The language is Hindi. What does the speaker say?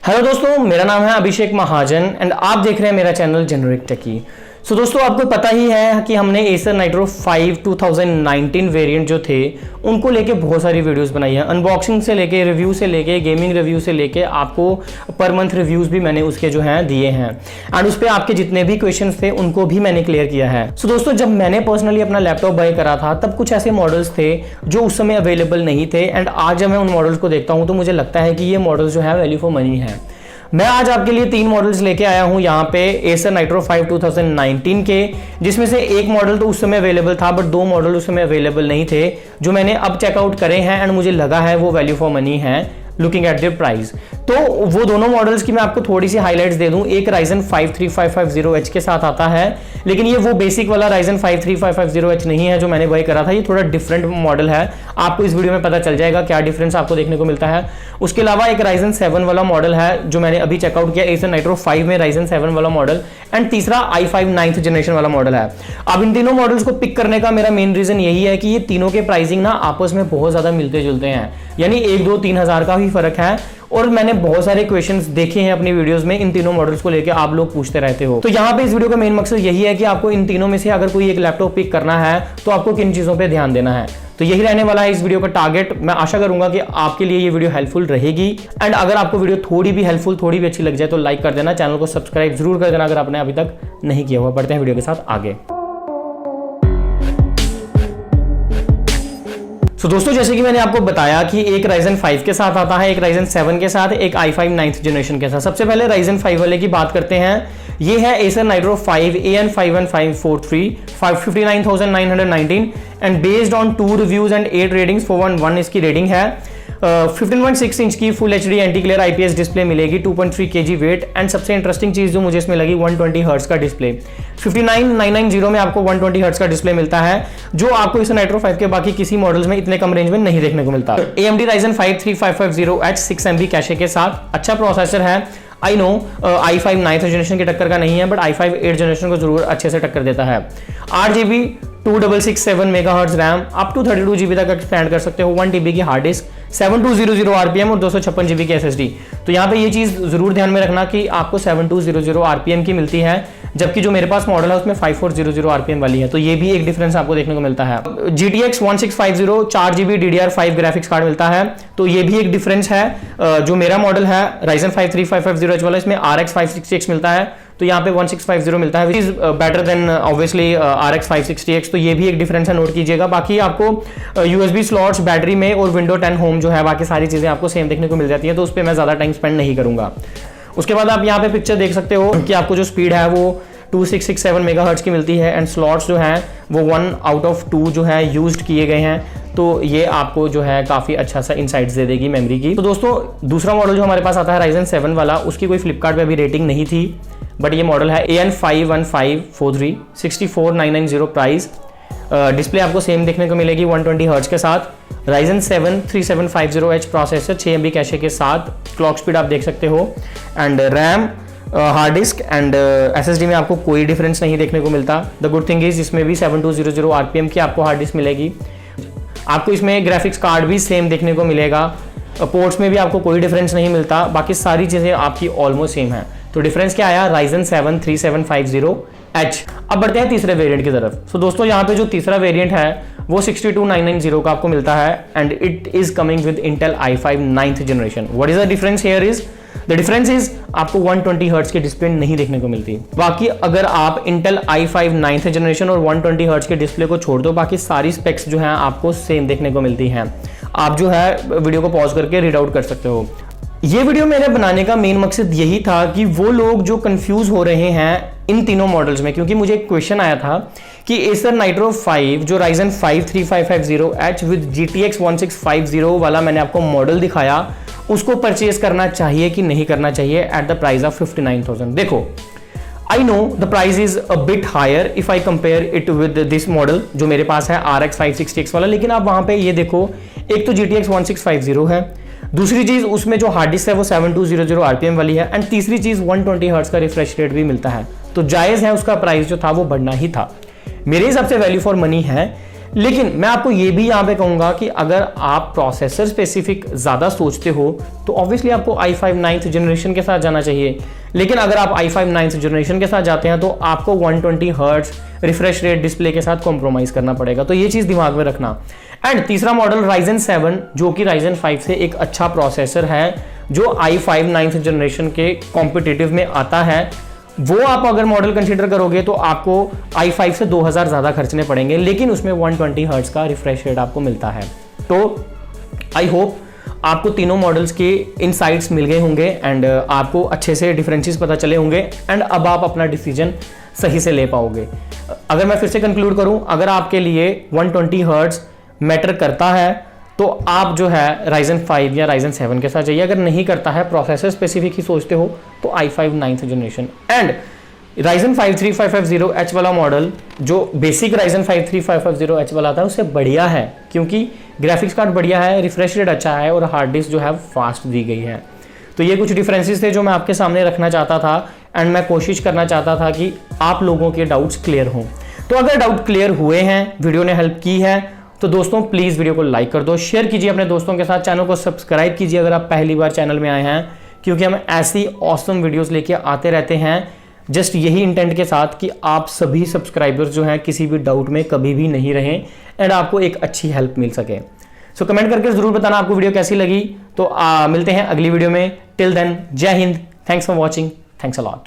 हेलो दोस्तों, मेरा नाम है अभिषेक महाजन एंड आप देख रहे हैं मेरा चैनल जेनरिक टेकी। सो दोस्तों, आपको पता ही है कि हमने एसर नाइट्रो 5 2019 वेरिएंट जो थे उनको लेके बहुत सारी वीडियोस बनाई है। अनबॉक्सिंग से लेके, रिव्यू से लेके, गेमिंग रिव्यू से लेके आपको पर मंथ रिव्यूज भी मैंने उसके जो हैं दिए हैं एंड उस पर आपके जितने भी क्वेश्चंस थे उनको भी मैंने क्लियर किया है। सो दोस्तों, जब मैंने पर्सनली अपना लैपटॉप बाय करा था तब कुछ ऐसे मॉडल्स थे जो उस समय अवेलेबल नहीं थे एंड आज जब मैं उन मॉडल्स को देखता हूँ तो मुझे लगता है कि ये मॉडल्स जो है वैल्यू फॉर मनी है। मैं आज आपके लिए 3 मॉडल्स लेके आया हूं यहाँ पे एसर नाइट्रो 5 2019 के, जिसमें से एक मॉडल तो उस समय अवेलेबल था बट 2 मॉडल उस समय अवेलेबल नहीं थे जो मैंने अब चेकआउट करे हैं एंड मुझे लगा है वो वैल्यू फॉर मनी है लुकिंग एट देयर प्राइस। तो वो दोनों मॉडल्स की मैं आपको थोड़ी सी हाइलाइट्स दे दूं। एक Ryzen 5 3550H के साथ आता है, लेकिन ये वो बेसिक वाला Ryzen 5 3550H नहीं है जो मैंने बाय करा था। ये थोड़ा डिफरेंट मॉडल है, आपको इस वीडियो में पता चल जाएगा क्या डिफरेंस आपको देखने को मिलता है। उसके अलावा एक Ryzen 7 वाला मॉडल है जो मैंने अभी चेकआउट किया, एसर नाइट्रो 5 में Ryzen 7 वाला मॉडल, एंड तीसरा i5 9th जनरेशन वाला मॉडल है। अब इन तीनों मॉडल्स को पिक करने का मेरा मेन रीजन यही है कि ये तीनों के प्राइसिंग ना आपस में बहुत ज्यादा मिलते जुलते हैं, यानी 1-2-3 हज़ार का ही फर्क है। और मैंने बहुत सारे क्वेश्चंस देखे हैं अपनी वीडियोस में इन तीनों मॉडल्स को लेकर, आप लोग पूछते रहते हो। तो यहाँ पे इस वीडियो का मेन मकसद यही है कि आपको इन तीनों में से अगर कोई एक लैपटॉप पिक करना है तो आपको किन चीजों पे ध्यान देना है। तो यही रहने वाला है इस वीडियो का टारगेट। मैं आशा करूंगा कि आपके लिए ये वीडियो हेल्पफुल रहेगी एंड अगर आपको वीडियो थोड़ी भी हेल्पफुल, थोड़ी भी अच्छी लग जाए तो लाइक कर देना, चैनल को सब्सक्राइब जरूर कर देना अगर आपने अभी तक नहीं किया हुआ। बढ़ते हैं वीडियो के साथ आगे। तो दोस्तों, जैसे कि मैंने आपको बताया कि एक Ryzen 5 के साथ आता है, एक Ryzen 7 के साथ, एक i5 9th जनरेशन के साथ। सबसे पहले Ryzen 5 वाले की बात करते हैं। ये है Acer nitro 5 AN51543 59,919 and based on 2 reviews and 8 ratings 411 इसकी रेटिंग है। 15.6 इंच की full HD anti clear IPS display मिलेगी, 2.3 kg वेट एंड सबसे इंटरेस्टिंग चीज जो मुझे इसमें लगी 120 हर्ट्ज का डिस्प्ले। 59990 में आपको 120 हर्ट्ज का डिस्प्ले मिलता है जो आपको इस नाइट्रो 5 के बाकी किसी मॉडल्स में इतने कम रेंज में नहीं देखने को मिलता। AMD Ryzen 5 3550H 6 MB cache के साथ अच्छा प्रोसेसर है। I know i5 9th generation की टक्कर का नहीं है बट i5 8th जनरेशन को जरूर अच्छे से टक्कर देता है। 8GB 2667 megahertz RAM, up to 32GB तक एक्सपेंड कर सकते हो, 1TB की हार्ड डिस्क, 7200 RPM और 256GB की SSD। तो यहाँ पे ये चीज जरूर ध्यान में रखना कि आपको 7200 RPM की मिलती है, जबकि जो मेरे पास मॉडल है उसमें 5400 RPM वाली है। तो ये भी एक डिफरेंस आपको देखने को मिलता है। GTX 1650 4GB DDR5 graphics card मिलता है, तो ये भी एक डिफरेंस है। जो मेरा मॉडल है Ryzen 5 3550H वाला, इसमें RX 560X मिलता है, तो यहाँ पे 1650 मिलता है, which is better than obviously RX 560X। तो ये भी एक डिफरेंस है, नोट कीजिएगा। बाकी आपको USB स्लॉट्स, बैटरी में और विंडो 10 होम जो है, बाकी सारी चीजें आपको सेम देखने को मिल जाती है, तो उस पर मैं ज्यादा टाइम स्पेंड नहीं करूंगा। उसके बाद आप यहाँ पे पिक्चर देख सकते हो कि आपको जो स्पीड है वो 2667 मेगाहर्ट्ज की मिलती है एंड स्लॉट्स जो हैं वो 1 out of 2 जो है यूज्ड किए गए हैं, तो ये आपको जो है काफ़ी अच्छा सा इंसाइट्स दे देगी मेमोरी की। तो दोस्तों, दूसरा मॉडल जो हमारे पास आता है Ryzen 7 वाला, उसकी कोई फ्लिपकार्ट पे अभी रेटिंग नहीं थी बट ये मॉडल है AN51543 64990 प्राइस। डिस्प्ले आपको सेम देखने को मिलेगी 120 हर्ट्ज के साथ। Ryzen 7 3750H processor, 6 MB cache के साथ, क्लॉक स्पीड आप देख सकते हो and RAM, hard disk and SSD में आपको कोई डिफरेंस नहीं देखने को मिलता। द गुड थिंग इज इसमें भी 7200 RPM की आपको हार्ड डिस्क मिलेगी। आपको इसमें ग्राफिक्स कार्ड भी सेम देखने को मिलेगा। पोर्ट्स में भी आपको कोई डिफरेंस नहीं मिलता, बाकी सारी चीज़ें आपकी ऑलमोस्ट सेम है। तो डिफरेंस क्या आया? Ryzen 7 3750H। अब बढ़ते हैं तीसरे वेरिएंट की तरफ। तो दोस्तों, यहाँ पे जो तीसरा वेरिएंट है वो 62990 का आपको मिलता है and it is coming with Intel i5 9th generation. What is the difference here is? The difference is आपको 120 हर्ट्ज की डिस्प्ले नहीं देखने को मिलती। बाकी अगर आप Intel i5 9th जनरेशन और 120 हर्ट्ज के डिस्प्ले को छोड़ दो, बाकी सारी स्पेक्स जो हैं आपको सेम देखने को मिलती हैं। आप जो है वीडियो को पॉज करके रीड आउट कर सकते हो। ये वीडियो मेरे बनाने का मेन मकसद यही था कि वो लोग जो कंफ्यूज हो रहे हैं इन तीनों मॉडल्स में, क्योंकि मुझे एक क्वेश्चन आया था कि एसर नाइट्रो 5 जो Ryzen 5 3550H विद GTX 1650 वाला मैंने आपको मॉडल दिखाया, उसको परचेज करना चाहिए कि नहीं करना चाहिए एट द प्राइस ऑफ 59,000। देखो, I know the price is a bit higher if I compare it with this model जो मेरे पास है RX 560X वाला, लेकिन आप वहां पे ये देखो, एक तो GTX 1650 है, दूसरी चीज उसमें जो हार्ड डिस्क है वो 7200 RPM वाली है एंड तीसरी चीज 120 हर्ट्ज का रिफ्रेश रेट भी मिलता है, तो जायज है उसका प्राइस जो था वो बढ़ना ही था। मेरे हिसाब से वैल्यू फॉर मनी है। लेकिन मैं आपको ये भी यहाँ पे कहूँगा कि अगर आप प्रोसेसर स्पेसिफिक ज़्यादा सोचते हो तो ऑब्वियसली आपको i5 9th जनरेशन के साथ जाना चाहिए। लेकिन अगर आप i5 9th जनरेशन के साथ जाते हैं तो आपको 120 हर्ट्ज रिफ्रेश रेट डिस्प्ले के साथ कॉम्प्रोमाइज़ करना पड़ेगा, तो ये चीज़ दिमाग में रखना। एंड तीसरा मॉडल Ryzen 7 जो कि Ryzen 5 से एक अच्छा प्रोसेसर है, जो i5 9th जनरेशन के कॉम्पिटिटिव में आता है, वो आप अगर मॉडल कंसीडर करोगे तो आपको i5 से 2000 ज़्यादा खर्चने पड़ेंगे, लेकिन उसमें 120 हर्ट्ज का रिफ्रेश रेट आपको मिलता है। तो आई होप आपको तीनों मॉडल्स के इनसाइट्स मिल गए होंगे एंड आपको अच्छे से डिफरेंसेस पता चले होंगे एंड अब आप अपना डिसीजन सही से ले पाओगे। अगर मैं फिर से कंक्लूड करूं, अगर आपके लिए 120 हर्ट्ज मैटर करता है तो आप जो है Ryzen 5 या Ryzen 7 के साथ जाइए। अगर नहीं करता है, प्रोसेसर स्पेसिफिक ही सोचते हो, तो i5 9th generation and Ryzen 5 3550H वाला मॉडल जो बेसिक Ryzen 5 3550H वाला था उससे बढ़िया है, क्योंकि ग्राफिक्स कार्ड बढ़िया है, रिफ्रेश रेट अच्छा है और हार्ड डिस्क जो है फास्ट दी गई है। तो ये कुछ डिफरेंसेस थे जो मैं आपके सामने रखना चाहता था एंड मैं कोशिश करना चाहता था कि आप लोगों के डाउट्स क्लियर हों। तो अगर डाउट क्लियर हुए हैं, वीडियो ने हेल्प की है, तो दोस्तों प्लीज़ वीडियो को लाइक कर दो, शेयर कीजिए अपने दोस्तों के साथ, चैनल को सब्सक्राइब कीजिए अगर आप पहली बार चैनल में आए हैं, क्योंकि हम ऐसी ऑसम वीडियोस लेके आते रहते हैं जस्ट यही इंटेंट के साथ कि आप सभी सब्सक्राइबर्स जो हैं किसी भी डाउट में कभी भी नहीं रहें एंड आपको एक अच्छी हेल्प मिल सके। सो कमेंट करके ज़रूर बताना आपको वीडियो कैसी लगी। तो मिलते हैं अगली वीडियो में। टिल देन, जय Hind, thanks for watching, thanks a lot.